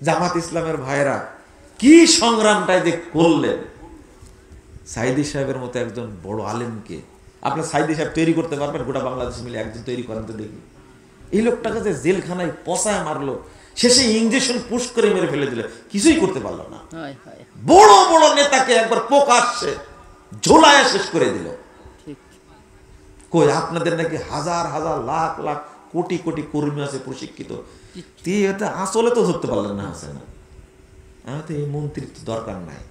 জামাত ইসলামের ভাইরা কি সংগ্রামটাই যে করলেন। সাইদি সাহেবের মতো একজন বড় আলেমকে আপনার সাইদি সাহেব তৈরি করতে পারবেন? গোটা বাংলাদেশ মিলে একজন তৈরি করেন তো দেখি। এই লোকটাকে যে জেলখানায় পচায় মারলো, শেষে ইঞ্জেকশন পুশ করে মেরে ফেলে দিল, কিছুই করতে পারলো না। বড় বড় নেতাকে একবার প্রকাশ্যে ঝোলায় শেষ করে দিল। কই আপনাদের নাকি হাজার হাজার লাখ লাখ কোটি কোটি কর্মী আছে প্রশিক্ষিত, আসলে তো ধরতে পারলেন না। আছে না, আমার তো এই মন্ত্রিত্ব দরকার নাই,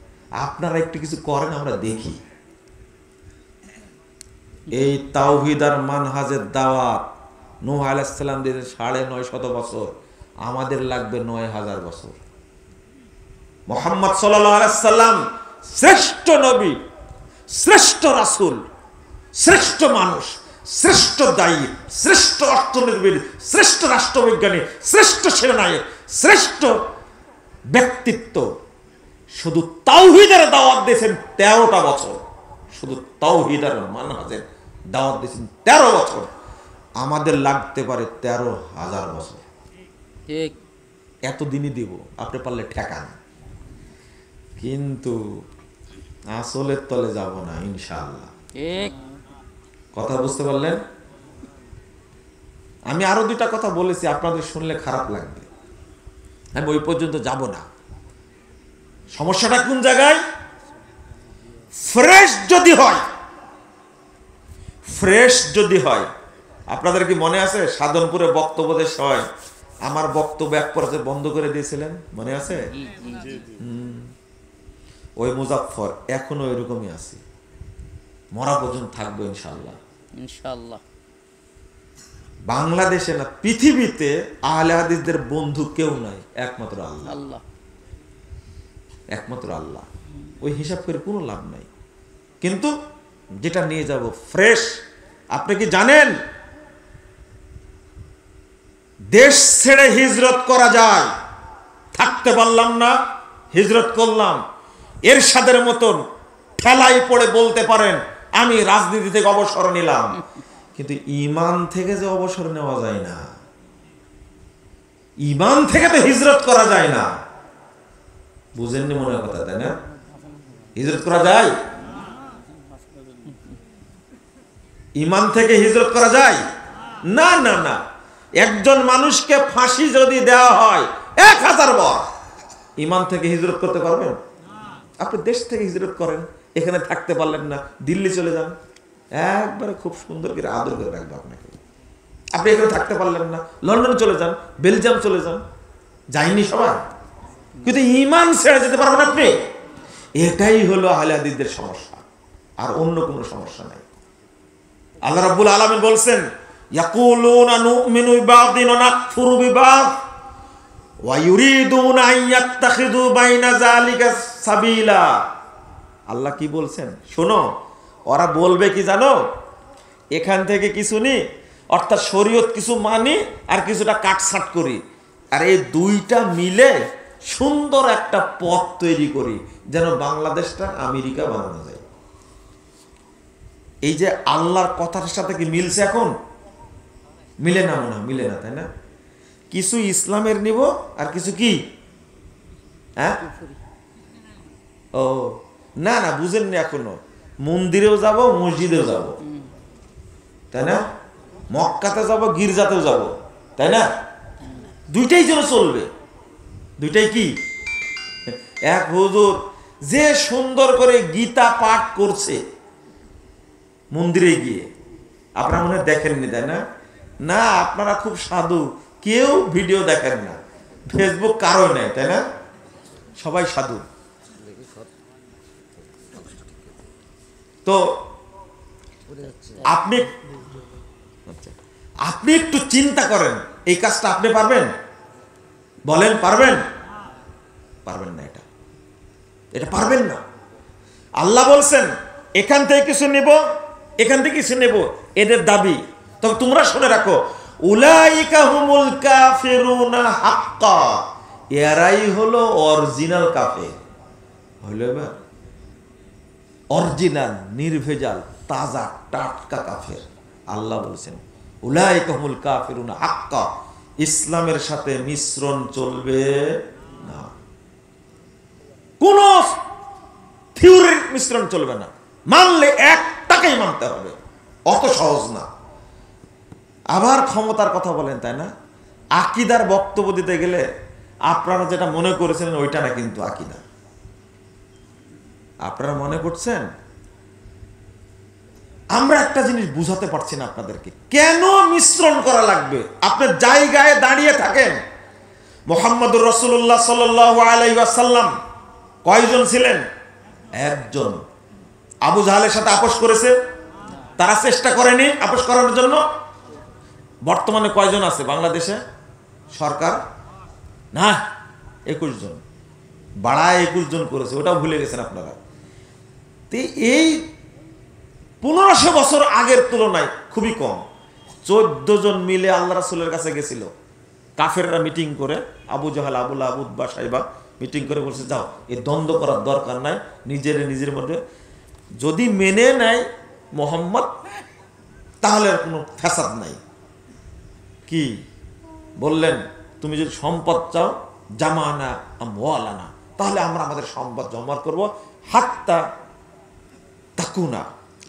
আপনারা একটু কিছু করেন আমরা দেখি। এই তাওহীদ আর মানহাজের দাওয়াত নূহ আলাইহিস সালাম দিয়েছে ৯৫০ বছর, আমাদের লাগবে ৯০০০ বছর। মুহাম্মদ সাল্লাল্লাহু আলাইহি সাল্লাম শ্রেষ্ঠ নবী, শ্রেষ্ঠ রাসূল, শ্রেষ্ঠ মানুষ, শ্রেষ্ঠ দায়ী, শ্রেষ্ঠ অর্থনীতিবিদ, শ্রেষ্ঠ রাষ্ট্রবিজ্ঞানী, শ্রেষ্ঠ সেনানায়ক, শ্রেষ্ঠ ব্যক্তিত্ব। শুধু তাওহীদের দাওয়াত দিয়েছেন ১৩টা বছর, শুধু তাওহীদ আর মানহাজের দাওয়াত দিয়েছেন ১৩ বছর। আমাদের লাগতে পারে ১৩,০০০ বছর। ঠিক এতদিনই দিব, আপনি পারলে ঠেকান, কিন্তু আসলের তলে যাব না ইনশাআল্লাহ। ঠিক কথা বুঝতে পারলেন? আমি আরো দুইটা কথা বলেছি, আপনাদের শুনলে খারাপ লাগবে, আমি ওই পর্যন্ত যাব না। সমস্যাটা কোন জায়গায়? ফ্রেশ যদি হয়, ফ্রেশ যদি হয়। আপনাদের কি মনে আছে সাধনপুরে বক্তব্য দেশ হয়, আমার বক্তব্য এক পর্যায়ে বন্ধ করে দিয়েছিলেন, মনে আছে? ওই মুজাফফর এখনো এরকমই আছে, মরা পর্যন্ত থাকবো ইনশাআল্লাহ। ইনশাআল্লাহ বাংলাদেশে না পৃথিবীতে আহলে হাদিসদের বন্ধু কেউ নাই, একমাত্র আল্লাহ, একমাত্র আল্লাহ। ওই হিসাব করে কোনো লাভ নাই, কিন্তু যেটা নিয়ে যাব ফ্রেশ। আপনি কি জানেন দেশ ছেড়ে হিজরত করা যায়? থাকতে পারলাম না, হিজরত করলাম। এরশাদের মতন ঠেলায় পড়ে বলতে পারেন আমি রাজনীতি থেকে অবসর নিলাম, কিন্তু ঈমান থেকে যে অবসর নেওয়া যায় না, ঈমান থেকে তো হিজরত করা যায় না। বুঝেননি মনে হয় কথা, তাই না? হিজরত করা যায়? ঈমান থেকে হিজরত করা যায় না, না না। একজন মানুষকে ফাঁসি যদি দেওয়া হয় ১০০০ বার, ঈমান থেকে হিজরত করতে পারবেন? আপনি দেশ থেকে হিজরত করেন, এখানে থাকতে পারলেন না, দিল্লি চলে যান, একবারে খুব সুন্দর করে আদর করে রাখবে আপনাকে। আপনি এখানে থাকতে পারলেন না, লন্ডন চলে যান, বেলজিয়াম চলে যান, যায়নি সবাই? কিন্তু ঈমান ছেড়ে যেতে পারবেন আপনি? এটাই হলো আহলে হাদিসদের সমস্যা, আর অন্য কোনো সমস্যা নাই। আল্লাহ রাব্বুল আলামিন বলছেন ইয়াকুলুনা নুমিনু বিবাদিন ওয়া নাকফুরু বিবাদ ওয়া ইউরিদুনা আন ইয়াত্তাখিযু বাইনা যালিকা সাবিলা। আল্লাহ কি বলছেন শোনো, ওরা বলবে কি জানো, এখান থেকে কিছু নি, অর্থাৎ শরীয়ত কিছু মানি আর কিছুটা কাটছাট করি, আর এই দুইটা মিলে সুন্দর একটা পথ তৈরি করি, যেন বাংলাদেশটা আমেরিকা বানানো যায়। এই যে আল্লাহর কথার সাথে কি মিলছে? এখন মিলে না, মনে হয় মিলে না, তাই না? কিছু ইসলামের নিব আর কিছু কি, হ্যাঁ? ও না না, বুঝেননি এখনো। মন্দিরেও যাব, মসজিদেও যাব, তাই না? মক্কাতে যাব, গির্জাতেও যাব, তাই না? দুইটাই যেন চলবে। দুইটাই কি? এক হুজুর যে সুন্দর করে গীতা পাঠ করছে মন্দিরে গিয়ে, আপনারা মনে দেখেননি, তাই না? না, আপনারা খুব সাধু, কেউ ভিডিও দেখেন না, ফেসবুক কারো নেই, তাই না? সবাই সাধু। তো আপনি একটু চিন্তা করেন, এই কাজটা আপনি পারবেন? বলেন পারবেন? পারবেন না, এটা পারবেন না। আল্লাহ বলছেন এখান থেকে কিছু নেব, এখান থেকে কিছু নেব, এদের দাবি। তবে তোমরা শুনে রাখো, উলাইকা হুমুল কাফিরুনা হাক্কা, এরাই হলো অরিজিনাল কাফের। হলো এবার অরিজিনাল, নির্ভেজাল, তাজা টাটকা কাফের। আল্লাহ বলছেন উলাইকা হুমুল কাফিরুনা হাক্কা, ইসলামের সাথে মিশ্রণ চলবে না, কোন থিওরির মিশ্রণ চলবে না, মানলে একটাকেই মানতে হবে, অত সহজ না। আবার ক্ষমতার কথা বলেন, তাই না? আকীদার বক্তব্য দিতে গেলে আপনারা যেটা মনে করেছিলেন ওইটা না, কিন্তু আকীদা আপনারা মনে করছেন। আমরা একটা জিনিস বুঝাতে পারছি না আপনাদেরকে, কেন মিশ্রণ করা লাগবে। আপনার জায়গায় দাঁড়িয়ে থাকেন। মুহাম্মদুর রাসূলুল্লাহ সাল্লাল্লাহু আলাইহি ওয়াসাল্লাম কয়জন ছিলেন? একজন। আবু জাহেলের সাথে আপোষ করেছে? তারা চেষ্টা করেনি আপোষ করানোর জন্য? বর্তমানে কয়জন আছে বাংলাদেশে সরকার? না, 21 জন। বাড়ায় 21 জন করেছে, ওটাও ভুলে গেছেন আপনারা। এই 1500 বছর আগের তুলনায় খুবই কম। 14 জন মিলে আল্লাহ রাসূলের কাছে গেছিল, কাফেররা মিটিং করে, আবু জাহেল, আবু লাহাব, উতবা, সাইবা মিটিং করে বলছে, যাও এই দ্বন্দ্ব করার দরকার নাই, নিজের মধ্যে যদি মেনে নেয় মোহাম্মদ তাহলে আর কোনো ফ্যাসাদ নাই। কি বললেন? তুমি যদি সম্পদ চাও, জামানা আমওয়ালানা, তাহলে আমরা আমাদের সম্পদ জমা করব, হাত্তা তাকুনা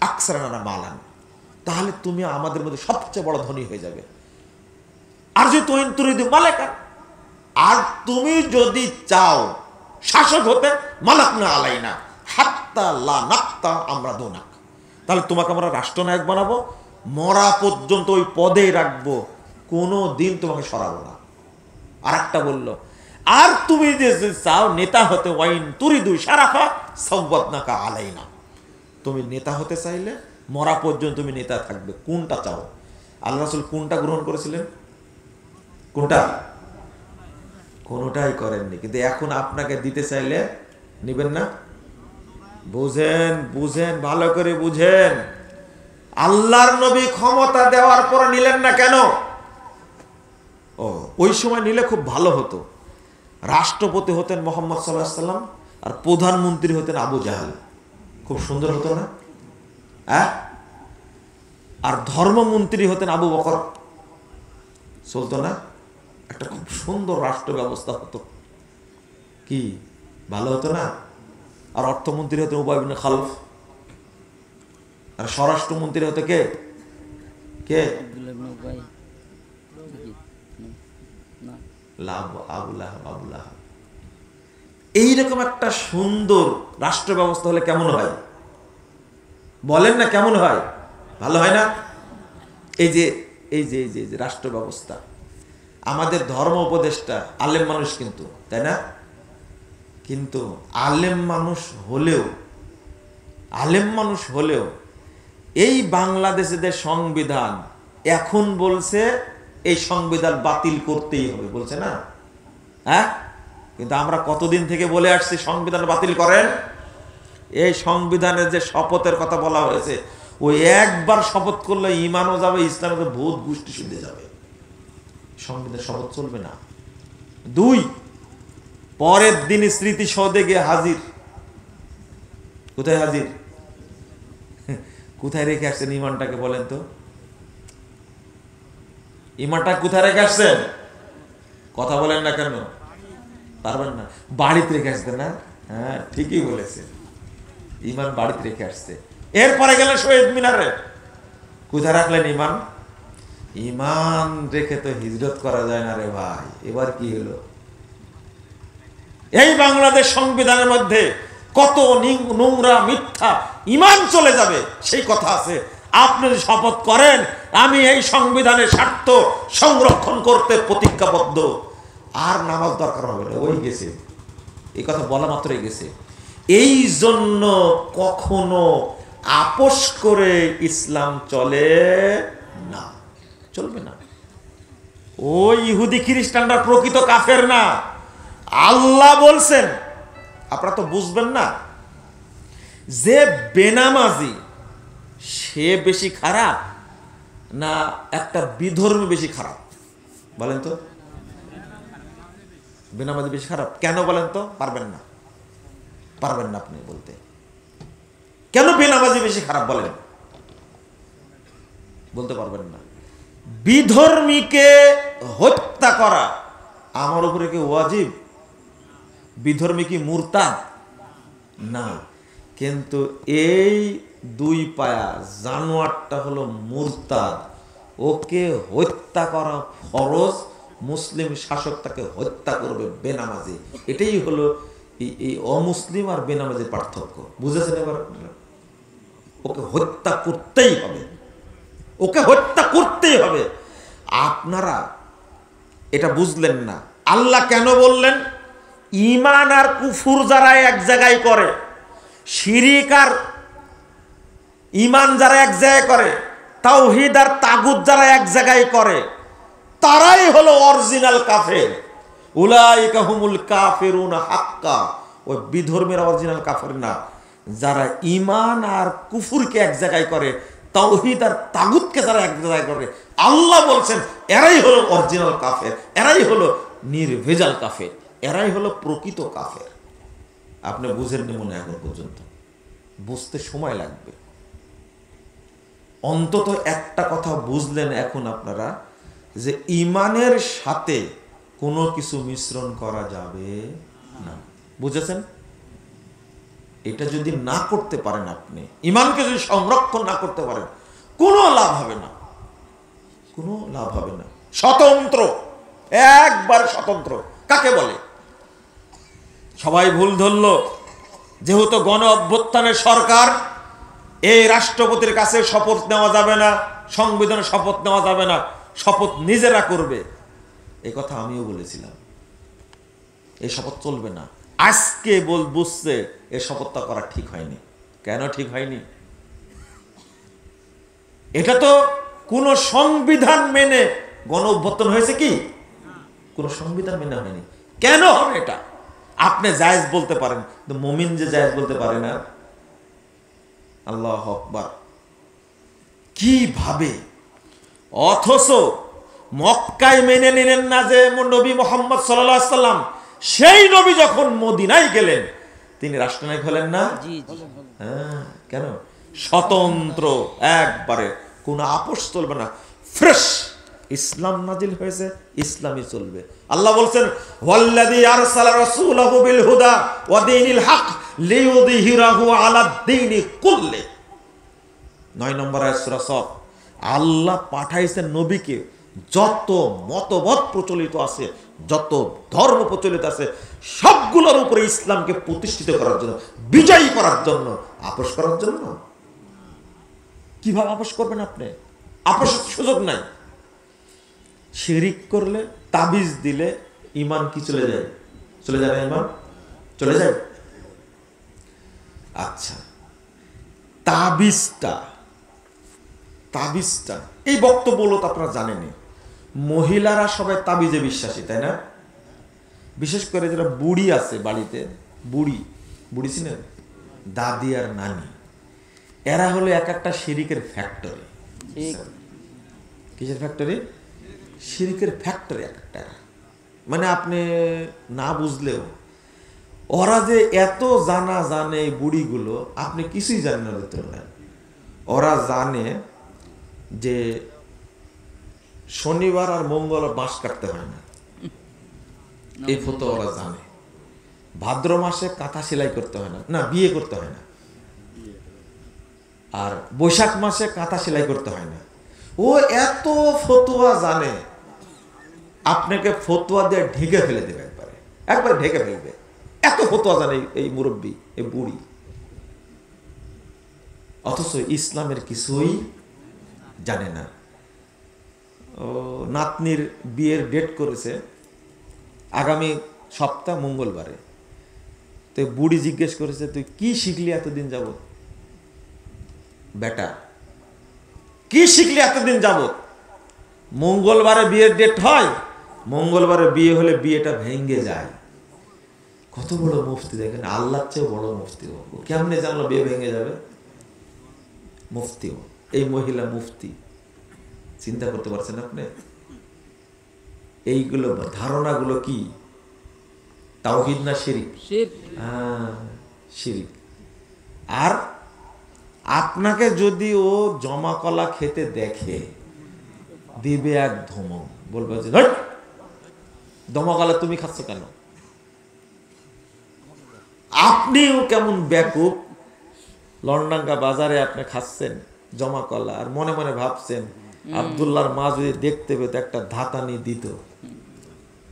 আকসারানা মালান, তাহলে তুমি আমাদের মধ্যে সবচেয়ে বড় ধনী হয়ে যাবে। আর যদি তুরিদু মালাকা, আর তুমি যদি চাও শাসক হতে, মালাকনা আলাইনা হাত্তা লা নাক্তা আমরা দোনাক, তাহলে তোমাকে আমরা রাষ্ট্রনায়ক বানাবো, মরা পর্যন্ত ওই পদেই রাখবো, কোনো দিন তোমাকে সরাবো না। আর একটা বললো, আর তুমি যে চাও নেতা হতে, ওয়াইন তুরিদু শারাফা সাওয়াদনাকা আলাইনা, তুমি নেতা হতে চাইলে মরা পর্যন্ত তুমি নেতা থাকবে। কোনটা চাও? আল্লাহ রাসূল কোনটা গ্রহণ করেছিলেন? কোনটা? কোনটাই করেননি, কিন্তু এখন আপনাকে দিতে চাইলে নিবেন না? বুঝেন, বুঝেন, ভালো করে বুঝেন। আল্লাহর নবী ক্ষমতা দেওয়ার পর নিলেন না কেন? ও, ওই সময় নিলে খুব ভালো হতো। রাষ্ট্রপতি হতেন মুহাম্মদ সাল্লাল্লাহু আলাইহি ওয়াসাল্লাম, আর প্রধানমন্ত্রী হতেন আবু জাহেল, খুব সুন্দর হতো না? আর ধর্মমন্ত্রী হতেন আবু বকর, চলতো না? একটা খুব সুন্দর রাষ্ট্র ব্যবস্থা হতো। কি ভালো হতো না? আর অর্থমন্ত্রী হতেন উবাই ইবনে খালফ, আর স্বরাষ্ট্রমন্ত্রী হতো কে? কে? এইরকম একটা সুন্দর রাষ্ট্র ব্যবস্থা হলে কেমন হয় বলেন না? কেমন হয়? ভালো হয় না? এই যে রাষ্ট্র ব্যবস্থা, আমাদের ধর্ম উপদেষ্টা আলেম মানুষ কিন্তু, তাই না? কিন্তু আলেম মানুষ হলেও এই বাংলাদেশে যে সংবিধান এখন বলছে, এই সংবিধান বাতিল করতেই হবে, বলছে না? কিন্তু আমরা কতদিন থেকে বলে আসছি সংবিধান বাতিল করেন। এই সংবিধানের যে শপথের কথা বলা হয়েছে, ওই একবার শপথ করলে ঈমানও যাবে, ইসলামের ভূত গোষ্ঠী শুদ্ধে যাবে। সংবিধান শপথ চলবে না। 2, পরের দিন স্মৃতিসৌধে গিয়ে হাজির। কোথায় হাজির? কোথায় রেখে আসছেন ঈমানটাকে বলেন তো? ঈমানটা কোথায় রেখে আসছেন? কথা বলেন না কেন? পারবেন না? বাড়িতে রেখে আসতেন না? হ্যাঁ, ঠিকই বলেছে, ঈমান বাড়িতে রেখে আসছে। এরপরে গেলেন শহীদ মিনারে, কোথায় রাখলেন ঈমান? ঈমান রেখে তো হিজরত করা যায় না রে ভাই। এবার কি হলো? এই বাংলাদেশ সংবিধানের মধ্যে কত নোংরা মিথ্যা ঈমান চলে যাবে, সেই কথা আছে। আপনি যদি শপথ করেন আমি এই সংবিধানের স্বার্থ সংরক্ষণ করতে প্রতিজ্ঞাবদ্ধ, আর নামাজ দরকার হবে না, ওই গেছে, এই কথা বলা মাত্রই গেছে। এই জন্য কখনো আপোষ করে ইসলাম চলে না, চলবে না। ওই ইহুদি খ্রিস্টানরা প্রকৃত কাফের না। আল্লাহ বলছেন, আপনারা তো বুঝবেন না, যে বেনামাজি সে বেশি খারাপ না একটা বিধর্মী বেশি খারাপ? বলেন তো, বেনামাজি বেশি খারাপ কেন বলেন তো? পারবেন না আপনি বলতে। কেন বেনামাজি বেশি খারাপ বলেন? বলতে পারবেন না। বিধর্মীকে হত্যা করা আমার উপরে কি ওয়াজিব? বিধর্মী কি মুরতাদ না, কিন্তু এই দুই পায়া জানোয়ারটা হলো মুরতাদ, ওকে হত্যা করা ফরজ, মুসলিম শাসক তাকে হত্যা করবে বেনামাজি। এটাই হলো এই অমুসলিম আর বেনামাজির পার্থক্য, বুঝেছেন? এবার ওকে হত্যা করতেই হবে, ওকে হত্যা করতেই হবে। আপনারা এটা বুঝলেন না। আল্লাহ কেন বললেন ঈমান আর কুফর যারা এক জায়গায় করে, শিরিক আর ঈমান যারা এক জায়গায় করে, তাওহীদ আর তাগুত যারা এক জায়গায় করে, তারাই হলো অরিজিনাল কাফের। উলাইকা হুমুল কাফিরুন হাক্কা। ওই বিধর্মীরা অরিজিনাল কাফের না। যারা ঈমান আর কুফরকে এক জায়গায় করে, তাওহীদ আর তাগুতকে যারা এক জায়গায় করে, আল্লাহ বলছেন এরাই হলো অরিজিনাল কাফের, এরাই হলো নির্ভেজাল কাফের, এরাই হলো প্রকৃত কাফের। আপনি বুঝেননি মনে এখন পর্যন্ত, বুঝতে সময় লাগবে। অন্তত একটা কথা বুঝলেন এখন আপনারা, যে ঈমানের সাথে কোনো কিছু মিশ্রণ করা যাবে না। বুঝেছেন? এটা যদি না করতে পারেন, আপনি ঈমানকে যদি সংরক্ষণ না করতে পারেন, কোনো লাভ হবে না, কোনো লাভ হবে না। স্বতন্ত্র, একবার স্বতন্ত্র কাকে বলে? সবাই ভুল ধরলো, যেহেতু গণ অভ্যুত্থানের সরকার, এই রাষ্ট্রপতির কাছে শপথ নেওয়া যাবে না, সংবিধানে শপথ নেওয়া যাবে না, শপথ নিজেরা করবে। এই কথা আমিও বলেছিলাম, এই শপথ চলবে না। আজকে বুঝছে এই শপথটা করা ঠিক হয়নি। কেন ঠিক হয়নি? এটা তো কোন সংবিধান মেনে গণ অভ্যুত্থান হয়েছে কি? কোন সংবিধান মেনে হয়নি। কেন হবে এটা? আপনি জায়েজ বলতে পারেন, কিন্তু মুমিন যে জায়েজ বলতে পারে না। আল্লাহু আকবার। কিভাবে? অথচ মক্কায় মেনে নিলেন না যে নবী মুহাম্মদ সাল্লাল্লাহু আলাইহি সাল্লাম, সেই নবী যখন মদিনায় গেলেন তিনি রাষ্ট্রনায়ক হলেন না? হ্যাঁ, কেন? স্বতন্ত্র, একবারে কোনো আপোষ চলবে না, ফ্রেশ ইসলাম নাজিল হয়েছে, ইসলামই চলবে। আল্লাহ বলছেন ওয়াল্লাযী আরসালা রাসূলাহু বিল হুদা ওয়া দীনিল হক লিইয়ুযহিরাহু আলা দ্বীনি কুল্লি। 9 নম্বর আয়াত সূরা সফ। আল্লাহ পাঠাইছেন নবীকে যত মতবাদ প্রচলিত আছে, যত ধর্ম প্রচলিত আছে, সবগুলোর উপরে ইসলামকে প্রতিষ্ঠিত করার জন্য, বিজয়ী করার জন্য, আপোষ করার জন্য। কিভাবে আপোষ করবেন আপনি? আপোষের সুযোগ নাই। শিরিক করলে, তাবিজ দিলে ঈমান কি চলে যায়? চলে যায় না? ঈমান চলে যায়। আচ্ছা, তাবিজটা এই বক্তব্য তো আপনারা জানেনই। মহিলারা সবাই তাবিজে বিশ্বাসী, তাই না? বিশেষ করে যারা বুড়ি আছে বাড়িতে, বুড়ি ছিলেন, দাদি আর নানি, এরা হলো এক একটা শিরিকের ফ্যাক্টরি। কিসের ফ্যাক্টরি? শিরিকের ফ্যাক্টরি একটা। মানে আপনি না বুঝলেও ওরা যে এত জানে এই বুড়িগুলো, আপনি কিছুই জানেন না তুলনায়। ওরা জানে যে শনিবার আর মঙ্গলবার বাঁশ কাটতে হয় না, এই ফতো ওরা জানে। ভাদ্র মাসে কাঁথা সেলাই করতে হয় না, না বিয়ে করতে হয় না, আর বৈশাখ মাসে কাঁথা সেলাই করতে হয় না। ও এত ফতোয়া জানে, আপনাকে ফতোয়া দিয়ে ঢেকে ফেলে দেবে, একবার ঢেকে ফেলবে। এত ফতোয়া জানে এই মুরব্বী, এই বুড়ি। অথচ ইসলামের কিছুই জানে না। ও নাতনির বিয়ের ডেট করেছে আগামী সপ্তাহ মঙ্গলবারে। তো বুড়ি জিজ্ঞেস করেছে, তুই কি শিখলি এতদিন যাবত? বেটা কি শিখলি এতদিন যাবত? মঙ্গলবারে বিয়ের ডেট হয়, মঙ্গলবারে বিয়ে হলে বিয়েটা ভেঙে যায়। কত বড় মুফতি দেখেন, আল্লাহর চেয়ে বড় মুফতি। ও কেমনে জানলো বিয়ে ভেঙে যাবে? মুফতি, এই মহিলা মুফতি। চিন্তা করতে পারছেন আপনি? এইগুলো ধারণাগুলো কি তাওহীদ না শিরিক? শিরিক। আর আপনাকে যদি ও জমা কলা খেতে দেখে, দিবে এক ধমক, বলবে যে দমকলা তুমি খাচ্ছ কেন? আপনিও কেমন ব্যাকুপ, লন্ডাঙ্গা বাজারে আপনি খাচ্ছেন জমা কলা আর মনে মনে ভাবছেন আব্দুল্লাহর মা যদি দেখতে পেত একটা ধাতানি দিত।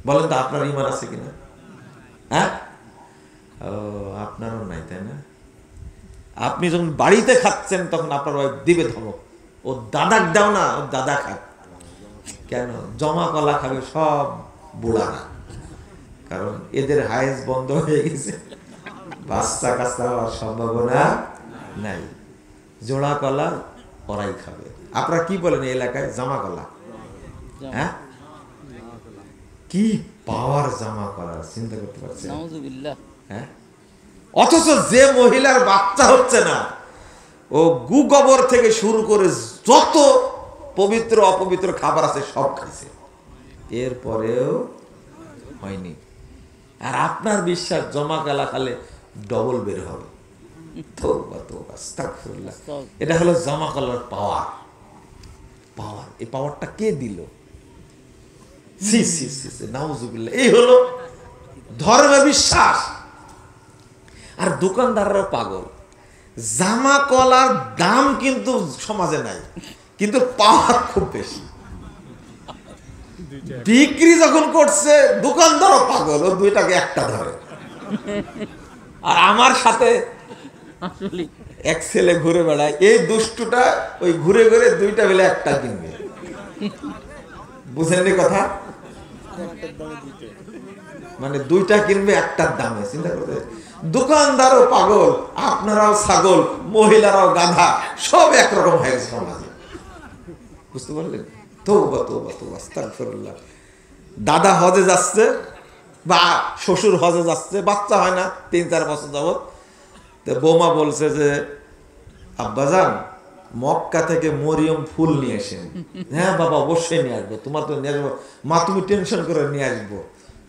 বলেন তো আপনার ইমান আছে কিনা? হ্যাঁ, ও আপনারও নাই, তাই না? আপনি যখন বাড়িতে খাচ্ছেন তখন আপনার ওয়াইফ দিবে ধমক, ও দাদাক দাও না, ও দাদা খাক। কেন? জমা কলা খাবে সব বুড়ারা, কারণ এদের হায়েস বন্ধ হয়ে গেছে, বাচ্চা কাচ্চা হওয়ার সম্ভাবনা নাই। জোড়া কলা ওরাই খাবে। আপনারা কি বলেন এই এলাকায়? জামা কলা। হ্যাঁ, কি পাওয়ার জামা কলা, চিন্তা করতে পারছেন? হ্যাঁ, অথচ যে মহিলার বাচ্চা হচ্ছে না, ও গু গোবর থেকে শুরু করে যত পবিত্র অপবিত্র খাবার আছে সব খাইছে, এরপরেও হয়নি। আর আপনার বিশ্বাস জমা কলা খালে ডবল বের হবে। এটা হলো জমা কলার পাওয়ার। পাওয়ার, এই পাওয়ারটা কে দিল? নাউজুবিল্লাহ। এই হলো ধর্মে বিশ্বাস। আর দোকানদাররা পাগল, জামা কলার দাম কিন্তু সমাজে নাই, কিন্তু পাওয়ার খুব বেশি। বিক্রি যখন করছে দোকানদারও পাগল, ও দুইটাকে একটা ধরে। আর আমার সাথে এক ছেলে ঘুরে বেড়ায়, এই দুষ্টুটা ওই ঘুরে ঘুরে দুইটা বেলে একটা কিনবে। বুঝেননি কথা? মানে দুইটা কিনবে একটার দামে। চিন্তা করতে, দোকানদারও পাগল, আপনারাও ছাগল, মহিলারাও গাধা, সব একরকম হয়ে গেছে সমাজে। বুঝতে পারলেন? তওবা তওবা তওবা, আস্তাগফিরুল্লাহ। দাদা হজে যাচ্ছে বা শ্বশুর হজে যাচ্ছে, বাচ্চা হয় না 3-4 বছর যাবত। তো বৌমা বলছে যে আব্বাজান মক্কা থেকে মরিয়ম ফুল নিয়ে আসেন। হ্যাঁ বাবা, অবশ্যই নিয়ে আসবো, তোমার তো নিয়ে আসবো মা, তুমি টেনশন করে নিয়ে আসবো।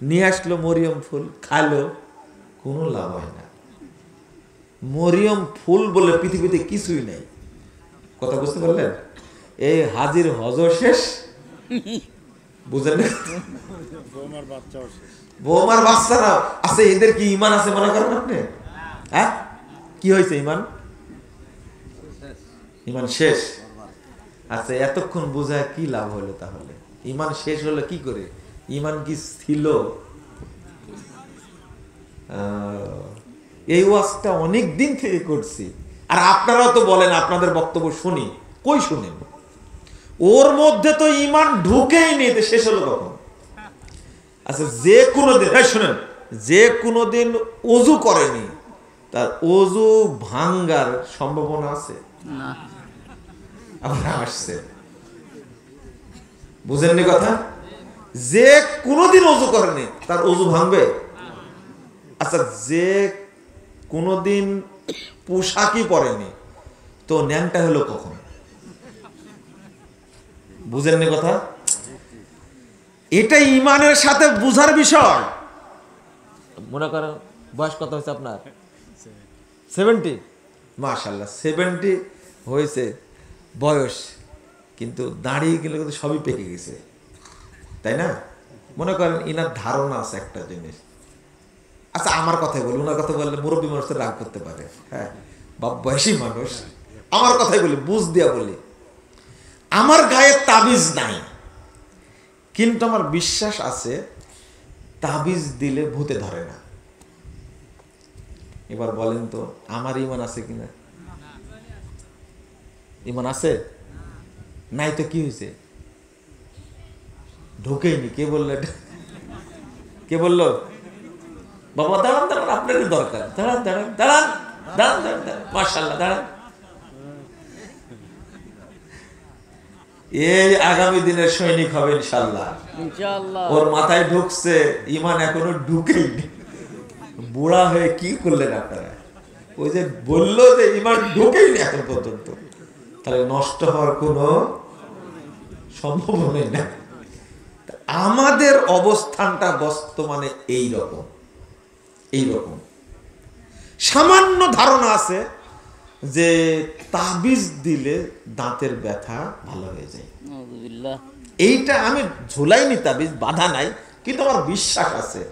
নিয়ে আসলো মরিয়ম ফুল, খাইলো, কোনো লাভ হয় না। মরিয়ম ফুল বলে পৃথিবীতে কিছুই নেই। কথা বুঝতে পারলেন? এই হাজির হজ শেষ, বুঝলেন? বৌমার বাচ্চারা আছে, এদের কি ইমান আছে মনে করেন আপনি? হ্যাঁ, কি হয়েছে? ইমান ইমান শেষ। আচ্ছা, এতক্ষণ বোঝায় কি লাভ হলো তাহলে? ইমান শেষ হলো কি করে? ইমান কি ছিল? এই ওয়াজটা অনেক দিন থেকে করছি, আর আপনারাও তো বলেন, আপনাদের বক্তব্য শুনি, কই শুনেন? ওর মধ্যে তো ইমান ঢুকেই নেই, শেষ হলো কখন? আচ্ছা, যে কোনো দিন, শুনেন, যে কোনো দিন ওযু করেনি, তার ওযু ভাঙ্গার সম্ভাবনা আছে না? আবার আসছে, বুঝেননি কথা? যে কোনোদিন ওযু করেনি তার ওযু ভাঙবে? আচ্ছা, যে কোনোদিন পোশাকই পরেনি, তো ন্যাংটা হলো কখন? বুঝেননি কথা? এটা ইমানের সাথে বুঝার বিষয়। মনে করেন বয়স কত হয়েছে আপনার? 70। মাশাআল্লাহ, 70 হয়েছে বয়স, কিন্তু দাঁড়িয়ে গেলে কিন্তু সবই পেকে গেছে, তাই না? মনে করেন ইনার ধারণা আছে একটা জিনিস। আচ্ছা, আমার কথাই বলি, ওনার কথা বললে মুরব্বী মানুষ রাগ করতে পারে। হ্যাঁ, বাপ বয়সী মানুষ, আমার কথাই বলি, বুঝ দিয়া বলি। আমার গায়ে তাবিজ নাই, কিন্তু আমার বিশ্বাস আছে তাবিজ দিলে ভূতে ধরে না। এবার বলেন তো আমার ইমান আছে কিনা? ইমান আছে? নাই তো কি হয়েছে? ঢুকেইনি। কে বললো এটা? কে বললো? বাবা দাঁড়ান দাঁড়ান, আপনারই দরকার, দাঁড়ান দাঁড়ান দাঁড়ান দাঁড়ান দাঁড়ান দাঁড়ান, মাশাআল্লাহ দাঁড়ান। এই আগামী দিনের সৈনিক হবে ইনশাআল্লাহ। ওর মাথায় ঢুকছে, ইমান এখনো ঢুকেইনি। বুড়া হয়ে কি করলেন আপনারা? ওই যে বললো যে ইমান ঢুকেইনি এখন পর্যন্ত, তাহলে নষ্ট হওয়ার কোনো সম্ভাবনাই না। আমাদের অবস্থানটা বর্তমানে এইরকম। সামান্য ধারণা আছে যে তাবিজ দিলে দাঁতের ব্যথা ভালো হয়ে যায়। এইটা আমি ঝুলাইনি, তাবিজ বাধা নাই, কিন্তু আমার বিশ্বাস আছে।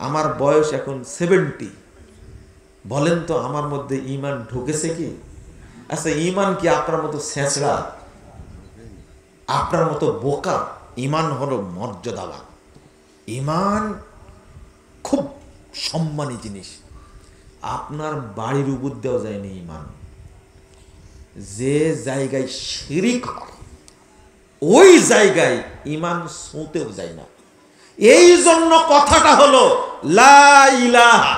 আমার বয়স এখন 70, বলেন তো আমার মধ্যে ঈমান ঢুকেছে কি? আচ্ছা, ঈমান কি আপনার মতো ছেঁচড়া, আপনার মতো বোকা? ঈমান হলো মর্যাদাবান, ঈমান খুব সম্মানী জিনিস। আপনার বাড়ির উপর দেওয়া যায়নি ঈমান। যে জায়গায় শিরিক হয় ওই জায়গায় ঈমান ছুঁতেও যায় না। এই জন্য কথাটা হলো লা ইলাহা,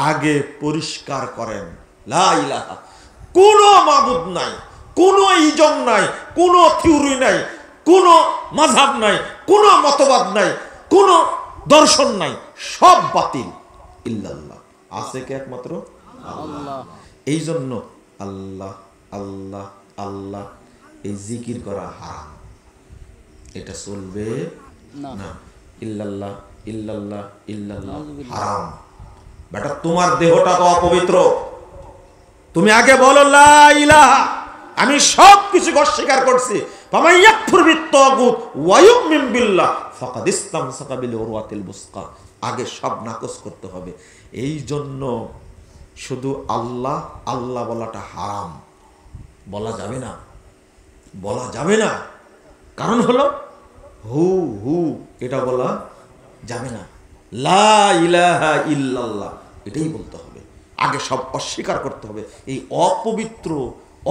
আগে পরিষ্কার করেন লা ইলাহা, কোনো মাবুদ নাই, কোনো ইজম নাই, কোনো থিওরি নাই, কোনো মাযহাব নাই, কোনো মতবাদ নাই, কোনো দর্শন নাই, সব বাতিল। ইল্লাল্লাহ, আছে কে? একমাত্র আল্লাহ। এই জন্য আল্লাহ আল্লাহ আল্লাহ এই জিকির করা হারাম, এটা চলবে না। ইল্লাল্লাহ ইল্লাল্লাহ ইল্লাল্লাহ হারাম। বেটা, তোমার দেহটা তো অপবিত্র, তুমি আগে বলো লা ইলাহা, আমি সব কিছু অস্বীকার করছি। ফামান ইয়াকফুর বিত-তাগুত ওয়া ইউমিন বিল্লাহ ফাকাদ ইসতামসাকা বিল উরওয়াতিল বুসকা। আগে সব নাকচ করতে হবে। এই জন্য শুধু আল্লাহ আল্লাহ বলাটা হারাম, বলা যাবে না, বলা যাবে না। কারণ হলো হু হু এটা বলা যাবে না। লা ইলাহা ইল্লাল্লাহ এটাই বলতে হবে। আগে সব অস্বীকার করতে হবে। এই অপবিত্র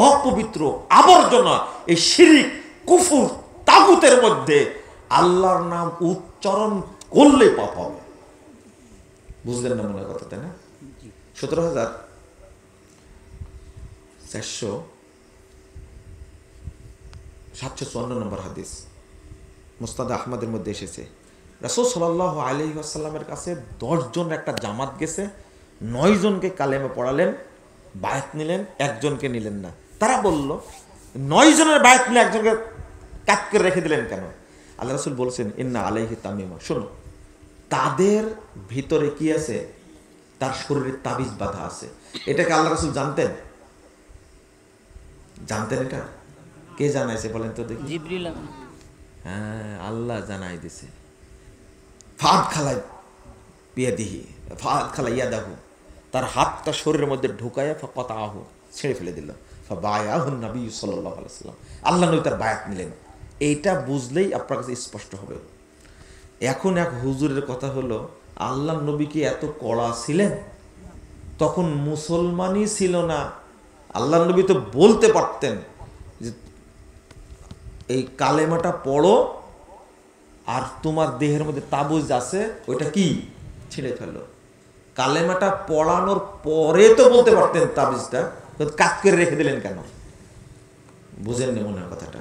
অপবিত্র আবর্জনা, এই শিরিক কুফর তাগুতের মধ্যে আল্লাহর নাম উচ্চারণ করলে পাপ হবে। বুঝলেন না মনে কথা, তাই না? 17,454 নম্বর হাদিস মুসনাদ আহমদের মধ্যে এসেছে, রাসূল সাল্লাল্লাহু আলাইহি ওয়াসাল্লামের কাছে 10 জন একটা জামাত গেছে, 9 জনকে কালেমা পড়ালেন, বায়াত নিলেন, একজনকে নিলেন না। তারা বলল 9 জনের বায়াত নিয়ে একজনকে কাট করে রেখে দিলেন কেন? আল্লাহ রাসূল বলছেন ইন্না আলাইহি তামিমা, শোনো তাদের ভিতরে কি আছে? তার শরীরে তাবিজ বাঁধা আছে। এটাকে আল্লাহ রাসূল জানতেন? জানতেন? এটা কে জানাইছে বলেন তো দেখি? জিবরিল। হ্যাঁ, আল্লাহ জানাই দিছে। ফাদ খালাই বিয়াদিহি, ফাদ খালাই ইয়াদাহু, তার হাতটা শরীরের মধ্যে ঢুকায়া ফাকাতাহু, ছেড়ে ফেলে দিল। ফাবায়াহুন নবী সাল্লাল্লাহু আলাইহি ওয়াসাল্লাম, আল্লাহ নবী তার বায়াত নিলেন। এইটা বুঝলেই আপনার কাছে স্পষ্ট হবে। এখন এক হুজুরের কথা হলো, আল্লাহ নবী কি এত কড়া ছিলেন? তখন মুসলমানই ছিল না। আল্লাহ নবী তো বলতে পারতেন যে এই কালেমাটা পড়ো, আর তোমার দেহের মধ্যে তাবিজ আছে ওইটা কি ছিঁড়ে ফেলো। কালেমাটা পড়ানোর পরে তো বলতে পারতেন তাবিজটা, কাট করে রেখে দিলেন কেন? বুঝেন না মনে হয় কথাটা?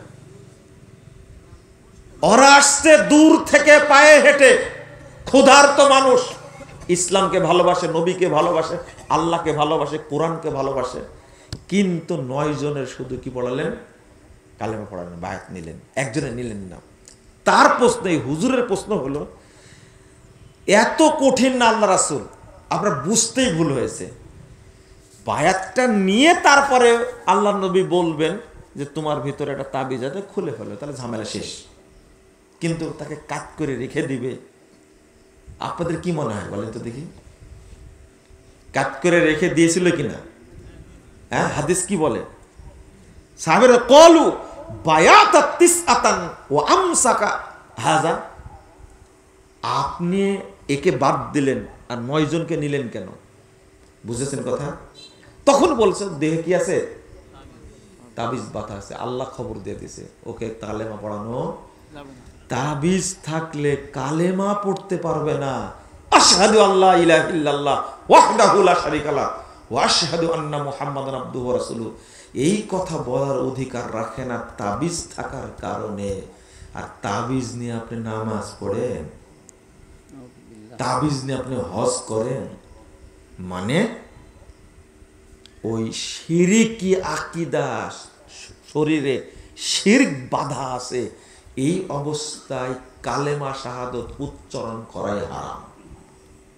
ওরা আসছে দূর থেকে পায়ে হেঁটে, ক্ষুধার্ত মানুষ, ইসলামকে ভালোবাসে, নবীকে ভালোবাসে, আল্লাহকে ভালোবাসে, কোরআনকে ভালোবাসে, কিন্তু 9 জনের শুধু কি পড়ালেন? কালেমা পড়ালেন, বায়াত নিলেন, একজনে নিলেন না। তার প্রশ্ন, এই হুজুরের প্রশ্ন হলো, এত কঠিন না আল্লাহ রাসূল? আপনার বুঝতেই ভুল হয়েছে। বায়াতটা নিয়ে তারপরে আল্লাহ নবী বলবেন যে তোমার ভিতরে একটা তাবিজ আছে, খুলে ফেলো, তাহলে ঝামেলা শেষ। কিন্তু তাকে কাট করে রেখে দিবে। আপনাদের কি মনে হয় বলেন তো দেখি? কাট করে রেখে দিয়েছিল কিনা? হ্যাঁ, হাদিস কি বলে? সাহাবীরা ক্বালু বায়াতা তিসআতান ওয়া আমসাকা হাযা, আপনি একে বাদ দিলেন আর 9 জনকে নিলেন কেন? বুঝেছেন কথা? তখন বলছে দেহে কি আছে? তাবিজ বাঁধা আছে। আল্লাহ খবর দিয়ে দিয়েছে ওকে কালেমা পড়ানো যাবে না। তাবিজ থাকলে কালেমা পড়তে পারবে না। আশহাদু আল্লা ইলাহা ইল্লাল্লাহ ওয়াহদাহু লা শারীকা লাহু ওয়া আশহাদু আন্না মুহাম্মাদান আবদুহু ওয়া রাসূলুহু, এই কথা বলার অধিকার রাখে না তাবিজ থাকার কারণে। আর তাবিজ নিয়ে আপনি নামাজ পড়েন, তাবিজ নিয়ে আপনি হজ করেন, মানে ওই শিরকি আকীদা, শরীরে শিরক বাধা আছে। এই অবস্থায় কালেমা শাহাদত উচ্চারণ করাই হারাম।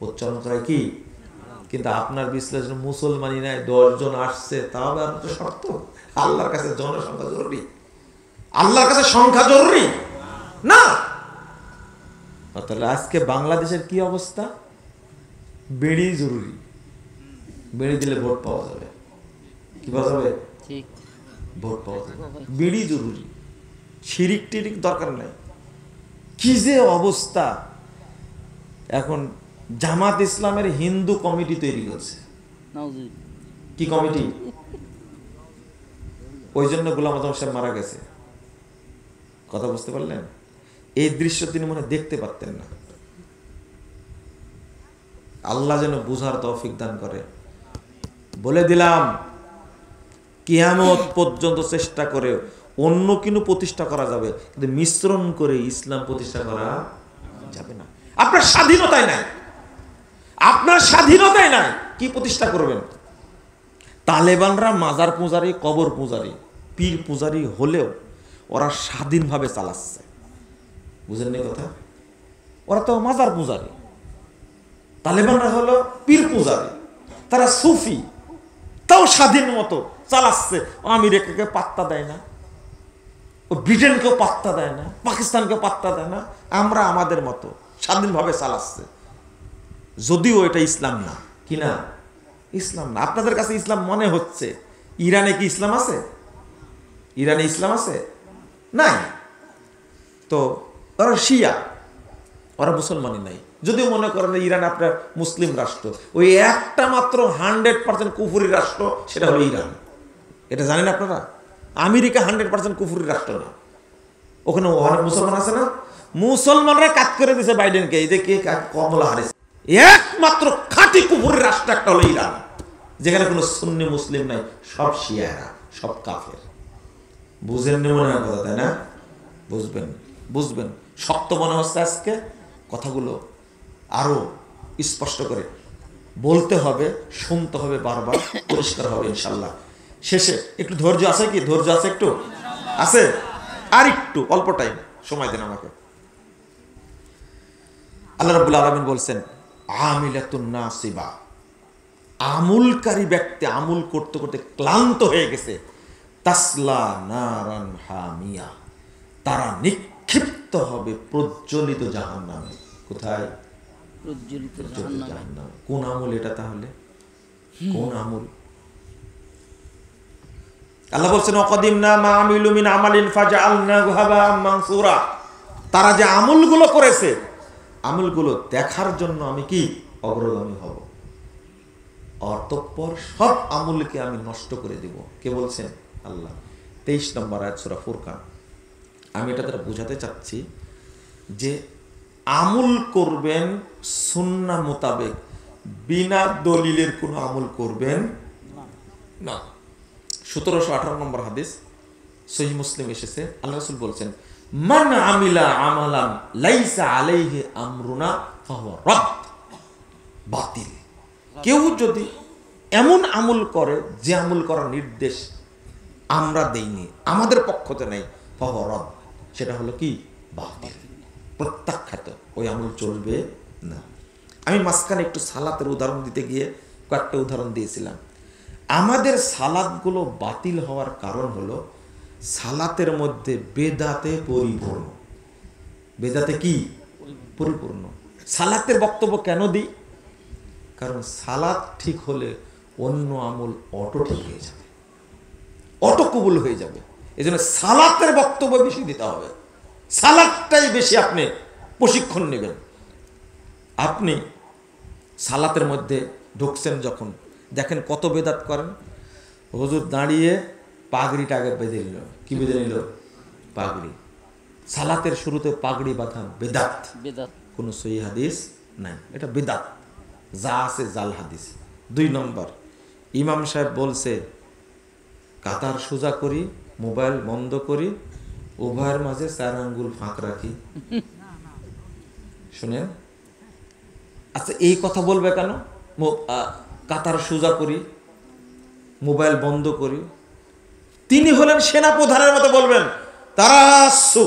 উচ্চারণ করাই কি? কিন্তু আপনার বিশ্লেষণ মুসলমানই নাই, 10 জন আসছে, তাও আপনার শর্ত। আল্লাহর কাছে জনসংখ্যা জরুরি? আল্লাহর কাছে সংখ্যা জরুরি না। তাহলে আজকে বাংলাদেশের কি অবস্থা? বেড়ি জরুরি, বিড়ি দিলে ভোট পাওয়া যাবে, কি পাওয়া যাবে? ভোট পাওয়া যাবে। বিড়ি জরুরি, শিরিক টিরিক দরকার নাই। কি যে অবস্থা! এখন জামাত ইসলামের হিন্দু কমিটি তৈরি করছে। কি কমিটি? ওই জন্য গোলাম আজম সাহেব মারা গেছে। কথা বুঝতে পারলেন? এই দৃশ্য তিনি মনে দেখতে পারতেন না। আল্লাহ যেন বুঝার তৌফিক দান করে। বলে দিলাম, কিয়ামত পর্যন্ত চেষ্টা করে অন্য কিছু প্রতিষ্ঠা করা যাবে, কিন্তু মিশ্রণ করে ইসলাম প্রতিষ্ঠা করা যাবে না। আপনার স্বাধীনতাই নাই, আপনার স্বাধীনতাই নাই, কি প্রতিষ্ঠা করবেন? তালেবানরা মাজার পূজারী, কবর পূজারী, পীর পূজারী হলেও ওরা স্বাধীনভাবে চালাচ্ছে। বুঝেন নি কথা? ওরা তো মাজার পূজারী, তালেবানরা হলো পীর পূজারী, তারা সুফি, তাও স্বাধীন মতো চালাচ্ছে। আমেরিকাকে পাত্তা দেয় না, ও ব্রিটেনকেও পাত্তা দেয় না, পাকিস্তানকে পাত্তা দেয় না। আমরা আমাদের মতো স্বাধীনভাবে চালাচ্ছে, যদিও এটা ইসলাম না। কি না? ইসলাম না। আপনাদের কাছে ইসলাম মনে হচ্ছে। ইরানে কি ইসলাম আছে? ইরানে ইসলাম আছে? নাই। তো ওরা শিয়া, ওরা মুসলমানই নাই। যদিও মনে করেন ইরান আপনার মুসলিম রাষ্ট্র, ওই একটা মাত্র 100% কুফরি রাষ্ট্র, সেটা হলো ইরান। এটা জানেন আপনারা? আমেরিকা 100% কুফরি রাষ্ট্র না, ওখানে অনেক মুসলমান আছে না? মুসলমানরা কাজ করে দিয়েছে বাইডেনকে, এই যে কে, কমলা হারিস। একমাত্র খাঁটি কুফরি রাষ্ট্র একটা হলো ইরান, যেখানে কোনো সুন্নি মুসলিম নাই, সব শিয়ারা, সব কাফের। বুঝেন নি মনে হয় কথা, তাই না? বুঝবেন, বুঝবেন। শক্ত মনে হচ্ছে আজকে কথাগুলো, আরো স্পষ্ট করে বলতে হবে, শুনতে হবে, বারবার পরিষ্কার হবে ইনশাল্লাহ। শেষে একটু ধৈর্য আছে কি? ধৈর্য আছে? একটু আছে? আর একটু অল্প টাইম সময় দেন আমাকে। আল্লাহ রাব্বুল আলামিন বলছেন, আমিলাতুন নাসিবা, আমুলকারী ব্যক্তি আমুল করতে করতে ক্লান্ত হয়ে গেছে। তাসলা নারান হামিয়া, তারা নিক্ষিপ্ত হবে প্রজ্বলিত জাহান্নামে। কোথায়? প্রজ্বলিত জাহান্নামে। কোন আমল এটা তাহলে? কোন আমল? আল্লাহ বলছেন, ওয়াকাদিমনা মা আমিলু মিন আমালিন ফাজআলনাহু হাবাআম মানসুরা। তারা যে আমলগুলো করেছে, আমলগুলো দেখার জন্য আমি কি অগ্রগামী হব, অতঃপর সব আমলকে আমি নষ্ট করে দেব। কে বলছেন? আল্লাহ। 23 নম্বর আয়াত সূরা ফুরকান। আমি এটা দ্বারা বোঝাতে চাচ্ছি যে আমল করবেন সুন্নাহ মোতাবেক, বিনা দলিলের কোনো আমল করবেন না। 1718 নম্বর হাদিস, সহিহ মুসলিম এসেছে। আল্লাহ রাসূল বলছেন, মান আমিলা আমালান লাইসা আলাইহি আমরুনা ফাহুয়া রাদ, বাতিল। কেউ যদি এমন আমল করে যে আমল করার নির্দেশ আমরা দেইনি, আমাদের পক্ষতে নেই, ফাহুয়া রাদ, সেটা হলো কি? বাতিল, প্রত্যাখ্যাত, ওই আমল চলবে না। আমি মাঝখানে একটু সালাতের উদাহরণ দিতে গিয়ে কয়েকটা উদাহরণ দিয়েছিলাম। আমাদের সালাতগুলো বাতিল হওয়ার কারণ হলো সালাতের মধ্যে বেদাতে পরিপূর্ণ। বেদাতে কি? পরিপূর্ণ। সালাতের বক্তব্য কেন দিই? কারণ সালাত ঠিক হলে অন্য আমল অটো ঠিক হয়ে যাবে, অটো কবুল হয়ে যাবে। এই জন্য সালাতের বক্তব্য বেশি দিতে হবে, সালাতটাই বেশি আপনি প্রশিক্ষণ নেবেন। আপনি সালাতের মধ্যে ঢুকছেন যখন, দেখেন কত বেদাত করেন। হুজুর দাঁড়িয়ে পাগড়িটা আগে বেঁধে নিল। কি বেঁধে নিল? পাগড়ি। সালাতের শুরুতে পাগড়ি বাঁধা বেদাত, কোনো সহিহ হাদিস নাই, এটা বেদাত, যা আছে জাল হাদিস। 2 নম্বর, ইমাম সাহেব বলছে কাতার সোজা করি, মোবাইল বন্ধ করি, উভয়ের মাঝে 4 আঙ্গুল ফাঁক রাখি। শুনেন, আচ্ছা এই কথা বলবে কেন? কাতার সোজা করি, মোবাইল বন্ধ করি। তিনি হলেন সেনাপ্রধানের মতো বলবেন, তারাসু,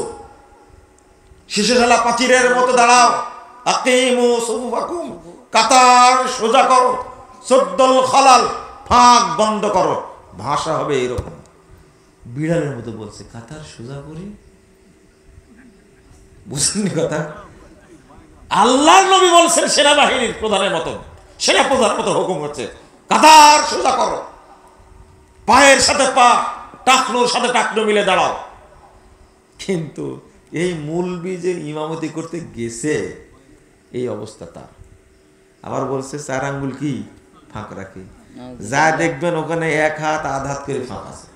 শিশুশালা পাচিরের মতো দাঁড়াও, আকিমু সুফুফাকুম, কাতার সোজা করো, সদ্দল খালাল, ফাঁক বন্ধ করো। ভাষা হবে এরকম। বিড়ালের মতো বলছে কাতার সোজা করি। বুঝলেন কথা? আল্লাহর নবী বলছেন সেনাবাহিনীর প্রধানের মতো, সেনা প্রধানের মতো হুকুম হচ্ছে কাতার সোজা করো, পায়ের সাথে পা, টাকনোর সাথে টাকনো মিলে দাঁড়াও। কিন্তু এই মুলবি যে ইমামতি করতে গেছে, এই অবস্থা তার। আবার বলছে 4 আঙ্গুল কি ফাঁক রাখি, যা দেখবেন ওখানে 1 হাত আধ হাত করে ফাঁক আছে।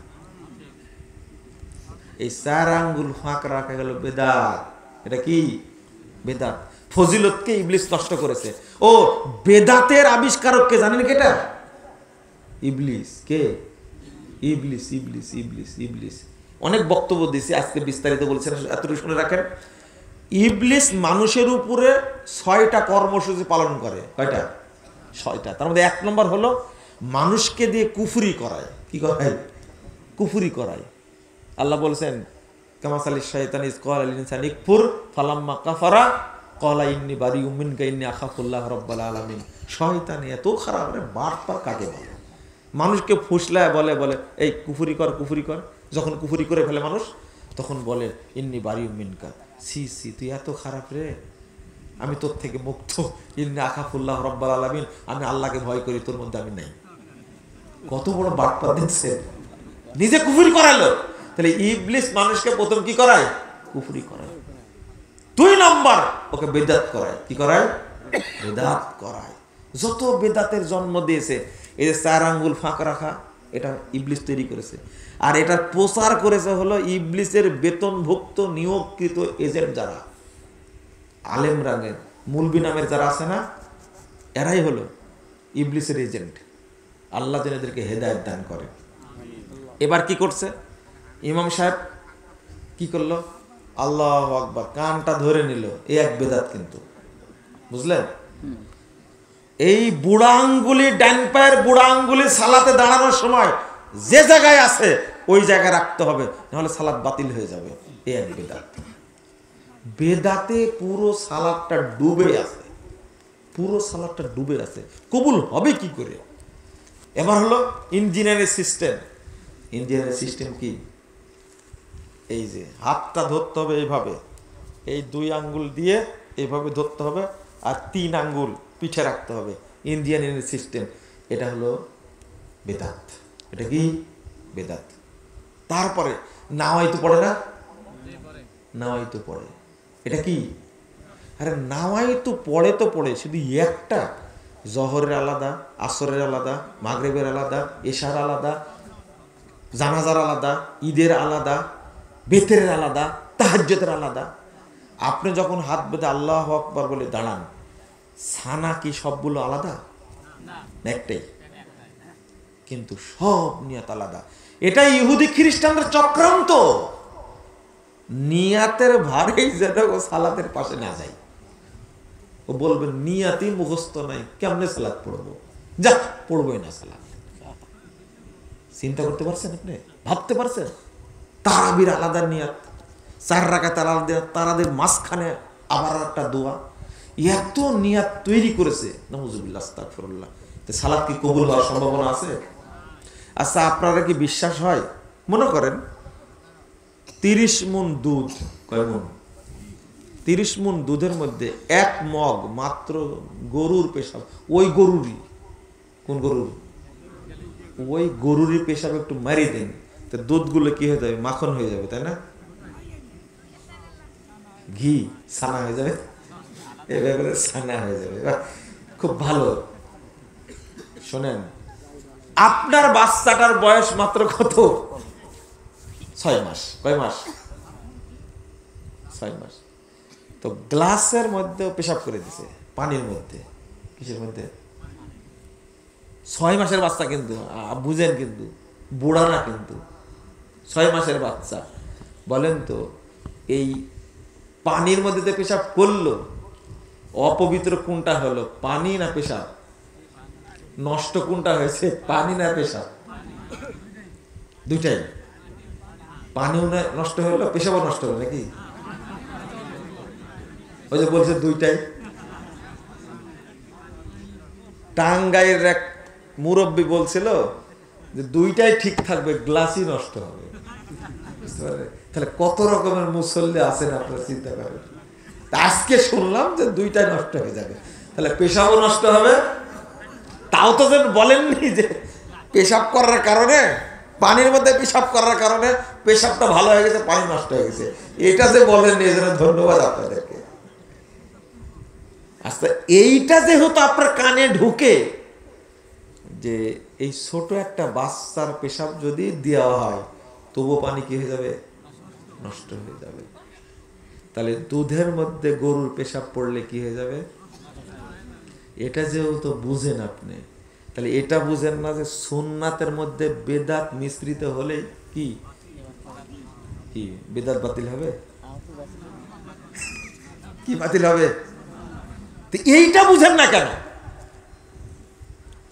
এই 4 আঙ্গুল ফাঁক রাখা গেল বেদাত। এটা কি বেদাত? ফজিলতকে ইবলিস নষ্ট করেছে। ও বেদাতের আবিষ্কারক কে জানেন কি? এটা ইবলিস। কে? ইবলিস, ইবলিস, ইবলিস, ইবলিস। অনেক বক্তব্য দিয়েছি, আজকে বিস্তারিত বলছেন, এতটুকু শুনে রাখেন। ইবলিস মানুষের উপরে 6টা কর্মসূচি পালন করে। কয়টা? 6টা। তার মধ্যে 1 নম্বর হলো মানুষকে দিয়ে কুফরি করায়। কি করায়? কুফরি করায়। আল্লাহ বলছেন কামাসালি শাইতান ইজ ক্বালা লিল ইনসানি ইকফুর ফালাম্মা কাফারা ক্বালা ইন্নী বারিউম মিনকা ইন্নী আখাফুল্লাহ রাব্বাল আলামিন। শয়তান এত খারাপ রে, বাটপার কাকে বলে? মানুষকে ফুসলায় বলে এই কুফরি কর, কুফরি কর। যখন কুফরি করে ফেলে মানুষ, তখন বলে ইন্নী বারিউম মিনকা, সি সি তুই এত খারাপ রে, আমি তোর থেকে মুক্ত। ইন্নী আখাফুল্লাহ রাব্বাল আলামিন, আমি আল্লাহকে ভয় করি, তোর মধ্যে আমি নাই। কত বড় বাটপার দিচ্ছে, নিজে কুফরি করালো। তাহলে ইবলিস মানুষকে প্রথম কি করায়? কুফরি করায়। 2 নম্বর ওকে বেদাত করায়। কি করায়? বেদাত করায়। যত বেদাতের জন্ম দিয়েছে, এই যে 4 আঙ্গুল ফাঁক রাখা, এটা ইবলিস তৈরি করেছে। আর এটার প্রচার করেছে হলো ইবলিসের বেতনভুক্ত নিয়োগকৃত এজেন্ট যারা, আলেম রাঙের মুলবি নামের যারা আছে না, এরাই হলো ইবলিসের এজেন্ট। আল্লাহ যেন এদেরকে হেদায়েত দান করে। এবার কি করছে ইমাম সাহেব? কি করলো? আল্লাহু আকবার, কানটা ধরে নিল। এই এক বেদাত কিন্তু, বুঝলেন? এই বুড়া আঙ্গুলি, ডান পায়ের বুড়া আঙ্গুলি সালাতে দাঁড়ানোর সময় যে জায়গায় আছে ওই জায়গায় রাখতে হবে, নাহলে সালাত বাতিল হয়ে যাবে। এই এক বেদাত। বেদাতে পুরো সালাতটা ডুবে আছে, পুরো সালাতটা ডুবে আছে। কবুল হবে কি করে? এবার হলো ইঞ্জিনিয়ারিং সিস্টেম। ইঞ্জিনিয়ারিং সিস্টেম কি? এই যে হাতটা ধরতে হবে এইভাবে, এই 2 আঙ্গুল দিয়ে এইভাবে ধরতে হবে, আর 3 আঙ্গুল পিঠে রাখতে হবে। Engineering system. এটা হলো বেদাত। এটা কি? বেদাত। তারপরে নাওয়াইতু পড়ে না? নাওয়াইতু পড়ে। এটা কি? আরে নাওয়াইতু পড়ে তো পড়ে, শুধু একটা। জহরের আলাদা, আসরের আলাদা, মাগরিবের আলাদা, এশার আলাদা, জানাজার আলাদা, ঈদের আলাদা, বেতের আলাদা, তাহাজ্জুদের আলাদা। আপনি যখন হাত বেঁধে আল্লাহু আকবার বলে দাঁড়ান, সানা কি সবগুলো আলাদা? একটাই, কিন্তু সব নিয়াত আলাদা। এটা ইহুদি খ্রিস্টানদের চক্রান্ত। নিয়াতের ভারেই যেন ও সালাতের পাশে না যায়। ও বলবে নিয়াতই মুখস্থ নাই, কেমনে সালাত পড়বো? যা, পড়বোই না সালাত। চিন্তা করতে পারছেন আপনি? ভাবতে পারছেন? তারাবির আলাদা নিয়াত, 4 রাকাত আলাদা, তারাদের মাঝখানে আবার একটা দোয়া। এত নিয়াত তৈরি করেছে, নাউজুবিল্লাহ, আস্তাগফিরুল্লাহ। তো সালাত কি কবুল হওয়ার সম্ভাবনা আছে? আচ্ছা, আপনারা কি বিশ্বাস হয়? মনে করেন 30 মণ দুধ। কয় মণ? 30 মণ দুধের মধ্যে 1 মগ মাত্র গরুর পেশাব। ওই গরুরই, কোন গরুর? ওই গরুরই পেশাব একটু মারি দেন, তো দুধগুলো কি হয়ে যাবে? মাখন হয়ে যাবে, তাই না? ঘি, ছানা হয়ে যাবে। এভাবে ছানা হয়ে যাবে। খুব ভালো। শোনেন, আপনার বাচ্চাটার বয়স মাত্র কত? 6 মাস। কয় মাস? 6 মাস। তো গ্লাসের মধ্যে পেশাব করে দিছে, পানির মধ্যে। কিসের মধ্যে? 6 মাসের বাচ্চা কিন্তু, বুঝেন কিন্তু, বুড়া না কিন্তু, 6 মাসের বাচ্চা। বলেন তো, এই পানির মধ্যে তো পেশাব করলো, অপবিত্র কোনটা হলো? পানি না পেশাব? নষ্ট কোনটা হয়েছে? পানি না পেশাব? দুইটাই। পানিও নষ্ট হলো, পেশাবও নষ্ট হলো নাকি? ওই যে বলছে দুইটাই। টাঙ্গাইয়ের এক মুরব্বী বলছিল যে দুইটাই ঠিক থাকবে, গ্লাসই নষ্ট হবে। তাহলে কত রকমের মুসল্লি আছেন আপনারা চিন্তা করেন। আজকে শুনলাম যে দুইটাই নষ্ট হয়ে যাবে, তাহলে পেশাবও নষ্ট হবে, তাও তো যেন বলেননি যে পেশাব করার কারণে, পানির মধ্যে পেশাব করার কারণে পেশাবটা ভালো হয়ে গেছে, পানি নষ্ট হয়ে গেছে, এটা যে বলেননি, এজন্য ধন্যবাদ আপনাদেরকে। আচ্ছা, এইটা যেহেতু আপনার কানে ঢুকে যে এই ছোট একটা বাচ্চার পেশাব যদি দেওয়া হয় তবুও পানি কি হয়ে যাবে? নষ্ট হয়ে যাবে। তাহলে দুধের মধ্যে গরুর পেশাব পড়লে কি হয়ে যাবে? এটা যেহেতু বুঝেন আপনি, তাহলে এটা বুঝেন না যে সুন্নাতের মধ্যে বেদাত মিশ্রিত হলে কি কি বেদাত বাতিল হবে? কি বাতিল হবে? এইটা বুঝেন না কেন?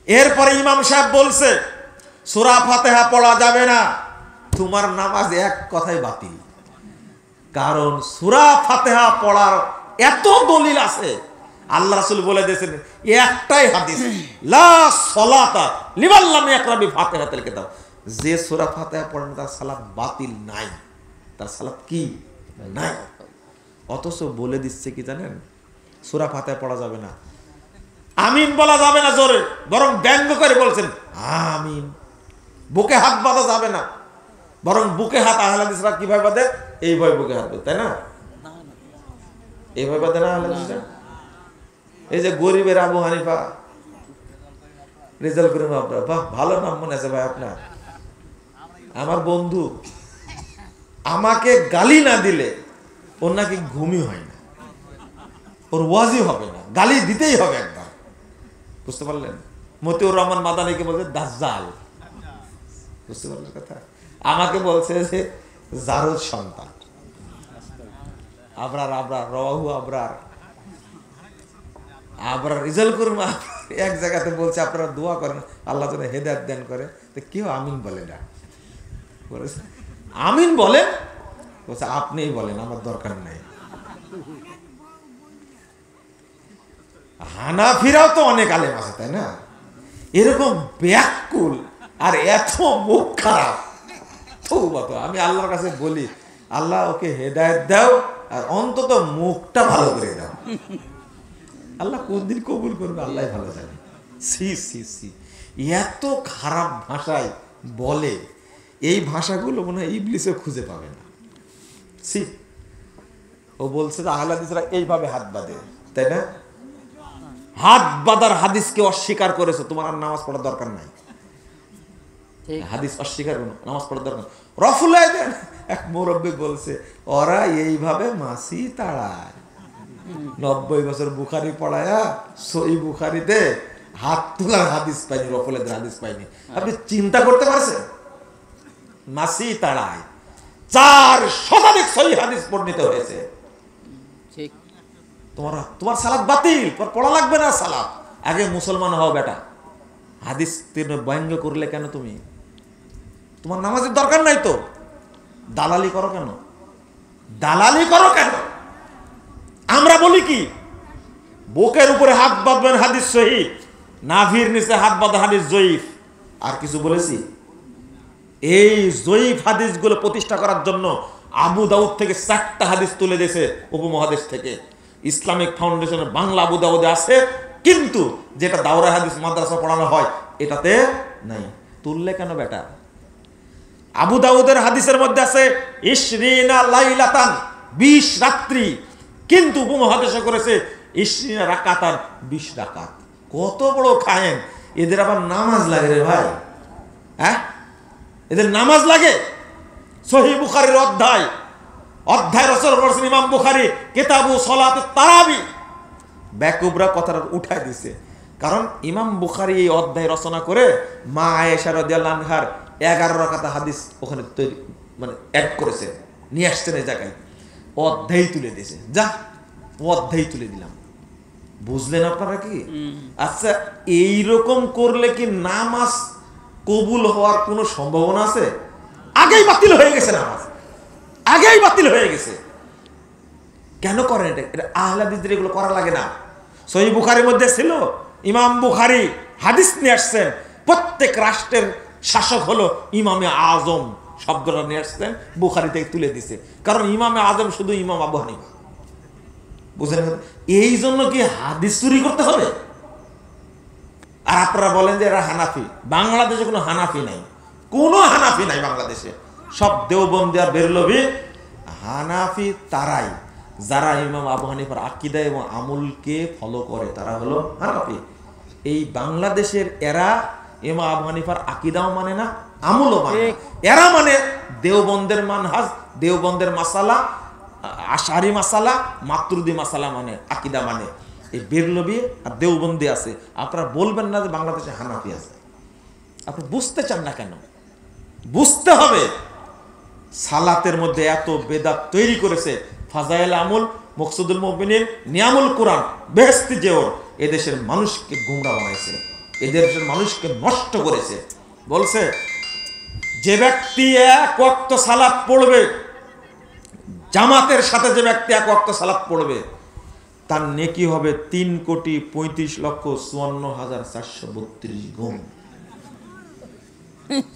এরপরে ইমাম সাহেব বলছে সূরা ফাতিহা পড়া যাবে না, তোমার নামাজ এক কথায় বাতিল। কারণ সূরা ফাতিহা পড়ার এত দলিল আছে, আল্লাহ রাসূল বলে দিয়েছেন একটাই হাদিস, লা সালাতা লিমান লাম ইয়াকরা বিফাতিহাতিল কিতাব, যে সূরা ফাতিহা পড়ে না তার সালাত বাতিল নাই, তার সালাত কি নাই। অথচ বলে দিচ্ছে কি জানেন, সূরা ফাতিহা পড়া যাবে না, আমিন বলা যাবে না জোরে, বরং ব্যঙ্গ করে বলছেন আমিন। বুকে হাত বাঁধা যাবে না, বরং বুকে হাত আহলে হাদিসরা কিভাবে বাঁধে? এইভাবে বুকে হাত বাঁধে, তাই না? এইভাবে বাঁধে না আহলে হাদিসরা? এই যে গরিবের আবু হানিফা, রেজাল্ট করে আপনার, বাহ ভালো নাম মনে আছে ভাই আপনার। আমার বন্ধু আমাকে গালি না দিলে ওর নাকি ঘুমই হয় না, ওর ওয়াজি হবে না, গালি দিতেই হবে একবার। বুঝতে পারলেন? মতিউর রহমান মাদানীকে বলছে দাজ্জাল। বুঝতে পারলেন কথা? আমাকে বলছে যে জারুদ সন্তান, আবরার আবরার রওয়াহু আবরার আবরার রিজাল্ট করুন। এক জায়গাতে বলছে আপনারা দোয়া করেন আল্লাহ যেন হেদায়েত দান করে, তো কেউ আমিন বলে না। বলেছে আমিন বলেন, বলছে আপনিই বলেন, আমার দরকার নাই। হানাফিরাও তো অনেক আলেম আছে, তাই না? এরকম ব্যাকুল আর এত মুখ খারাপ, আমি আল্লাহর কাছে বলি আল্লাহ ওকে হেদায়েত দাও, আর অন্তত মুখটা ভালো করে দাও। আল্লাহ কোন দিন কবুল করবে আল্লাহ ভালো জানে। সি সি সি, এত খারাপ ভাষায় বলে, এই ভাষাগুলো মনে হয় ইবলিসে খুঁজে পাবে না। সি, ও বলছে যে আহলে হাদিসরা এইভাবে হাত বাঁধে, তাই না? হাত বাঁধার হাদিসকে অস্বীকার করেছে, তোমার আর নামাজ পড়ার দরকার নাই। হাদিস অস্বীকার করো, নামাজ পড়ার দরকার। রফুল্লাহ এক মুরব্বী বলছে ওরা এইভাবে মাসি তাড়ায়। 90 বছর বুখারি পড়ায়া সই বুখারিতে হাত তোলার হাদিস পাইনি, রফুলের হাদিস পাইনি। আপনি চিন্তা করতে পারছেন? মাসি তাড়ায় 4 শতাধিক সই হাদিস বর্ণিত হয়েছে। তোমার সালাত বাতিল, তোমার পড়া লাগবে না সালাত। আগে মুসলমান হও বেটা, হাদিস ব্যঙ্গ করলে কেন তুমি? তোমার নামাজের দরকার নাই তো, দালালি করো কেন? দালালি করো কেন? আমরা বলি কি, বুকের উপরে হাত বাঁধবেন হাদিস সহিহ, নাভির নিচে হাত বাঁধা হাদিস জয়ীফ। আর কিছু বলেছি? এই জয়ীফ হাদিসগুলো প্রতিষ্ঠা করার জন্য আবু দাউদ থেকে 4টা হাদিস তুলে দিয়েছে উপমহাদেশ থেকে। ইসলামিক ফাউন্ডেশনের বাংলা আবু দাউদে আছে, কিন্তু যেটা দাওরা হাদিস মাদ্রাসা পড়ানো হয় এটাতে নাই। তুললে কেন বেটা? আবু দাউদের হাদিসের মধ্যে আছে ইশরিনা লাইলাতান, 20 রাত্রি, কিন্তু উপমহাদেশে করেছে ইশরিনা রাকাতান, 20 রাকাত। কত বড় খায়েন! এদের আবার নামাজ লাগে রে ভাই, হ্যাঁ? এদের নামাজ লাগে। সহিহ বুখারীর অধ্যায় রচনা করেছেন ইমাম বুখারী, কিতাবু সলাত তারাবি। বেকুবরা কথাটা উঠায় দিছে, কারণ ইমাম বুখারী এই অধ্যায় রচনা করে মা আয়েশা রাদিয়াল্লাহু আনহার 11 রাকাত হাদিস ওখানে তৈরি মানে অ্যাড করেছে, নিয়ে আসছেন এই জায়গায়, অধ্যায় তুলে দিয়েছে। যা, অধ্যায় তুলে দিলাম। বুঝলেন আপনারা কি? আচ্ছা, এইরকম করলে কি নামাজ কবুল হওয়ার কোনো সম্ভাবনা আছে? আগেই বাতিল হয়ে গেছে নামাজ, আগেই বাতিল হয়ে গেছে। কেন করেন এটা? এটা আহলে হাদিসদের এগুলো করা লাগে না। সহিহ বুখারীর মধ্যে ছিল, ইমাম বুখারী হাদিস নিয়ে আসছেন, প্রত্যেক রাষ্ট্রের শাসক হলো ইমামে আজম শব্দটা নিয়ে আসছেন, বুখারী থেকে তুলে দিছে। কারণ ইমামে আজম শুধু ইমাম আবু হানিফা। বুঝলেন? এই জন্য কি হাদিস চুরি করতে হবে? আর আপনারা বলেন যে এরা হানাফি। বাংলাদেশে কোনো হানাফি নাই, কোনো হানাফি নাই বাংলাদেশে, সব দেওবন্দি আর বেরলভি। হানাফি তারাই যারা ইমাম আবু হানিফার আকীদা এবং আমলকে ফলো করে, তারা হলো হানাফি। এই বাংলাদেশের এরা ইমাম আবু হানিফার আকীদাও মানে না, আমলও মানে না। এরা মানে দেওবন্দের মানহাজ, দেওবন্দের মাসালা, আশারি মাসালা, মাতুরিদি মাসালা মানে, আকীদা মানে। এই বেরলভি আর দেওবন্দি আছে। আপনারা বলবেন না যে বাংলাদেশে হানাফি আছে। আপনি বুঝতে চান না কেন? বুঝতে হবে। সালাতের মধ্যে এত বেদাত তৈরি করেছে, ফাজাইল আমল, মকসুদুল মুমিনিন, নিয়ামুল কোরআন, বেহেশতি জেওর, এদেশের মানুষকে গুমরা বানাইছে, এদেশের মানুষকে নষ্ট করেছে। বলছে যে ব্যক্তি এক ওয়াক্ত সালাত পড়বে, জামাতের সাথে যে ব্যক্তি এক ওয়াক্ত সালাত পড়বে, তার নেকি হবে 3,35,54,432 গুণ।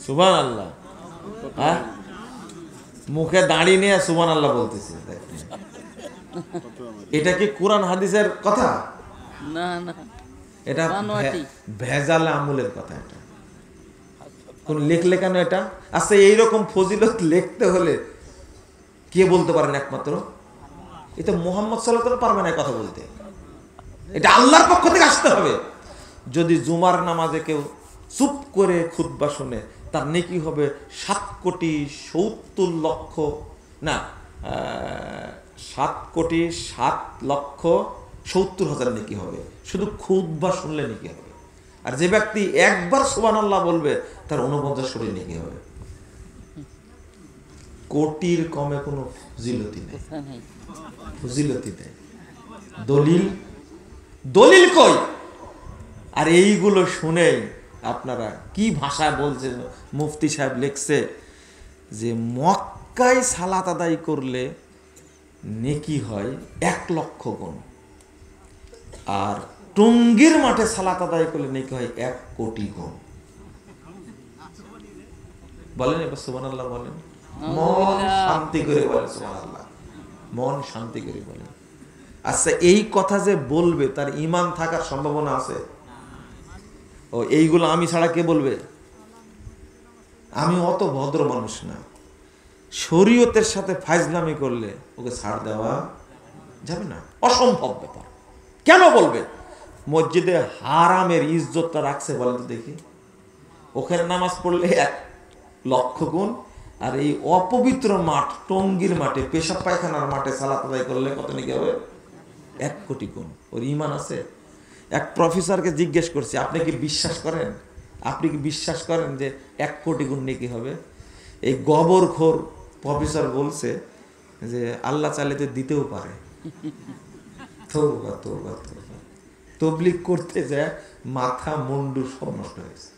সুবহানাল্লাহ। হ্যাঁ, মুখে দাড়ি নিয়ে সুবহানাল্লাহ বলতেছে। এটা কি কোরআন হাদিসের কথা? না না, এটা ভেজাল আমলের কথা। এটা কোন লেখলে কেন এটা? আচ্ছা, এইরকম ফজিলত লিখতে হলে কে বলতে পারেন? একমাত্র এটা মুহাম্মদ সাল্লাল্লাহু আলাইহি ওয়াসাল্লাম পারবে না কথা বলতে। এটা আল্লাহর পক্ষ থেকে আসতে হবে। যদি জুমার নামাজে কেউ চুপ করে খুতবা শুনে, তার নেকি হবে 7,07,70,000 নেকি হবে, শুধু খুতবা শুনলে নেকি হবে। আর যে ব্যক্তি একবার সুবহানাল্লাহ বলবে, তার 49 কোটি নেকি হবে। কোটির কমে কোনো ফজিলতি নেই, ফজিলতি নেই। দলিল, দলিল কই? আর এইগুলো শুনে আপনারা কি ভাষায় বলছেন? মুফতি সাহেব লিখছে যে মক্কায় সালাত আদায় করলে নেকি হয় 1,00,000 গুণ, আর টঙ্গীর মাঠে সালাত আদায় করলে নেকি হয় 1 কোটি গুণ। বলেন এবার সুবহানাল্লাহ বলেন, মন শান্তি করে বলেন সুবহানাল্লাহ, মন শান্তি করে বলেন। আচ্ছা, এই কথা যে বলবে তার ঈমান থাকার সম্ভাবনা আছে? ও এইগুলো আমি ছাড়া কে বলবে? আমি অত ভদ্র মানুষ না। শরীয়তের সাথে ফাইজলামি করলে ওকে ছাড় দেওয়া যাবে না, অসম্ভব ব্যাপার। কেন বলবে? মসজিদে হারামের ইজ্জতটা রাখছে বলেন তো দেখি। ওখানে নামাজ পড়লে 1,00,000 গুণ, আর এই অপবিত্র মাঠ টঙ্গীর মাঠে, পেশাব পায়খানার মাঠে সালাত আদায় করলে কত নাকি হবে? 1 কোটি গুণ। ওর ঈমান আছে? এক প্রফেসরকে জিজ্ঞেস করছি, আপনি কি বিশ্বাস করেন, আপনি কি বিশ্বাস করেন যে 1 কোটি গুণ নেকি হবে? এই গবরখোর প্রফেসর বলছে যে আল্লাহ চাইলে তো দিতেও পারে। তওবা তওবা তওবা, তাবলীগ করতে যায় মাথা মুন্ডু সব নষ্ট হয়েছে।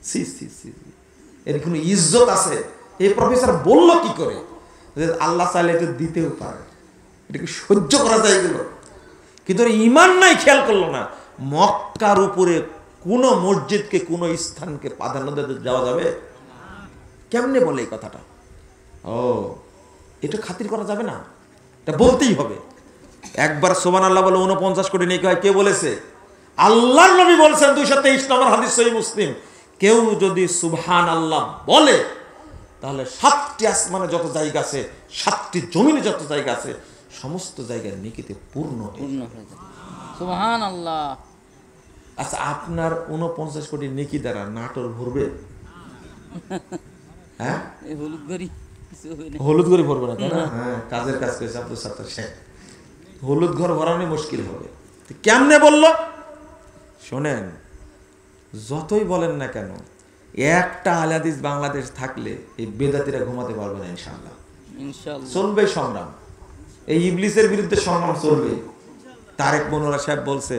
সি সি সি, এর কোনো ইজ্জত আছে? এই প্রফেসর বলল কি করে যে আল্লাহ চাইলে তো দিতেও পারে? এটা কি সহ্য করা যায় এগুলো? কিন্তু ঈমান নাই, খেয়াল করলো না। মক্কার উপরে কোন মসজিদকে, কোন স্থানকে প্রাধান্য দিতে যাওয়া যাবে? কেমনে বলে এই কথাটা? ও, এটা খাতির করা যাবে না, এটা বলতেই হবে। একবার সুবহানাল্লাহ বলে 49 কোটি নেকি হয়, কে বলেছে? আল্লাহর নবী বলেছেন, 223 নম্বর হাদিস সহিহ মুসলিম। কেউ যদি সুবহানাল্লাহ বলে, তাহলে 7টি আসমানে যত জায়গা আছে, 7টি জমিনে যত জায়গা আছে, সমস্ত জায়গার নেকিতে পূর্ণ হয়ে যাবে। সুবহানাল্লাহ। আচ্ছা, আপনার 49 কোটি নেকি দ্বারা নাটোর ভরবে? হ্যাঁ, হলুদ ঘরে ভরবে না, তাই না? হ্যাঁ, কাজের কাজ করেছে আব্দুল সাত্তার শেখ। হলুদ ঘর ভরানো মুশকিল হবে। কেমনে বললো? শোনেন, যতই বলেন না কেন, একটা আহলে হাদিস বাংলাদেশ থাকলে এই বেদাতিরা ঘুমাতে পারবে না। ইনশাআল্লাহ ইনশাআল্লাহ চলবে সংগ্রাম, এই ইবলিসের বিরুদ্ধে সংগ্রাম চলবে। তারেক মনোয়ার সাহেব বলছে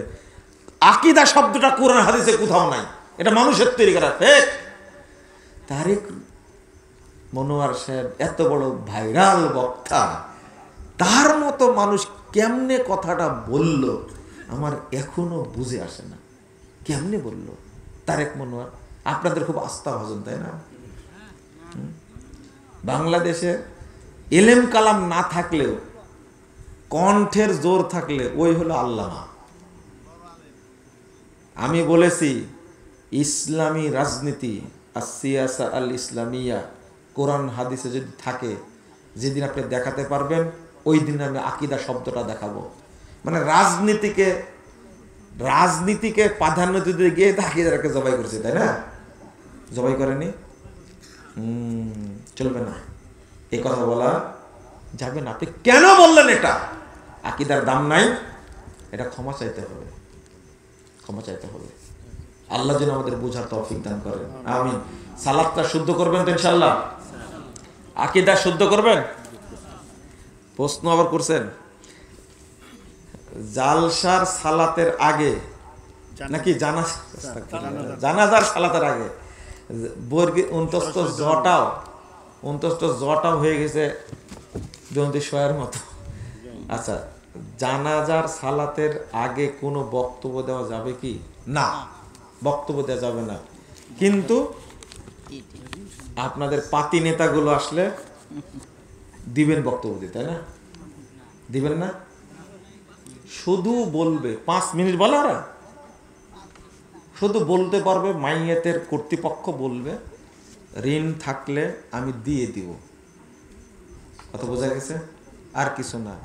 আকীদা শব্দটা কোরআন হাদিসে কোথাও নাই, এটা মানুষের তৈরি করা ফেক। তারেক মনোয়ার সাহেব এত বড় ভাইরাল বক্তা, তার মতো মানুষ কেমনে কথাটা বলল আমার এখনো বুঝে আসে না। কেমনে বলল তারেক মনোয়ার? আপনাদের খুব আস্থা ভাজন, তাই না? বাংলাদেশে এলেম কালাম না থাকলেও কণ্ঠের জোর থাকলে ওই হলো আল্লামা। আমি বলেছি ইসলামী রাজনীতি আর সিয়াসা আল ইসলামিয়া কোরআন হাদিসে যদি থাকে, যেদিন আপনি দেখাতে পারবেন ওই দিন আমি আকীদা শব্দটা দেখাবো। মানে রাজনীতিকে প্রাধান্য দিতে গিয়ে আকীদাটাকে জবাই করছে, তাই না? জবাই করেনি? চলবে না, এই কথা বলা যাবে না। আপনি কেন বললেন এটা? আকীদার দাম নাই, এটা ক্ষমা চাইতে হবে, ক্ষমা চাইতে হবে। আল্লাহ যেন আমাদের বোঝার তৌফিক দান করেন, আমিন। সালাতটা শুদ্ধ করবেন তো ইনশাআল্লাহ? আকীদা শুদ্ধ করবেন? প্রশ্ন আবার করছেন, জালসার সালাতের আগে নাকি জানাজার সালাতের আগে বর্গি অন্তস্থ জটাও হয়ে গেছে জয়ন্তী শয়ের মতো। আচ্ছা, জানাজার সালাতের আগে কোনো বক্তব্য দেওয়া যাবে কি? না, বক্তব্য দেওয়া যাবে না। কিন্তু আপনাদের পাতি নেতাগুলো আসলে দিবেন বক্তব্য দিতে, তাই না? দিবেন না? শুধু বলবে, 5 মিনিট বলে, ওরা শুধু বলতে পারবে। মাইয়াতের কর্তৃপক্ষ বলবে ঋণ থাকলে আমি দিয়ে দিব। কথা বোঝা গেছে? আর কিছু না।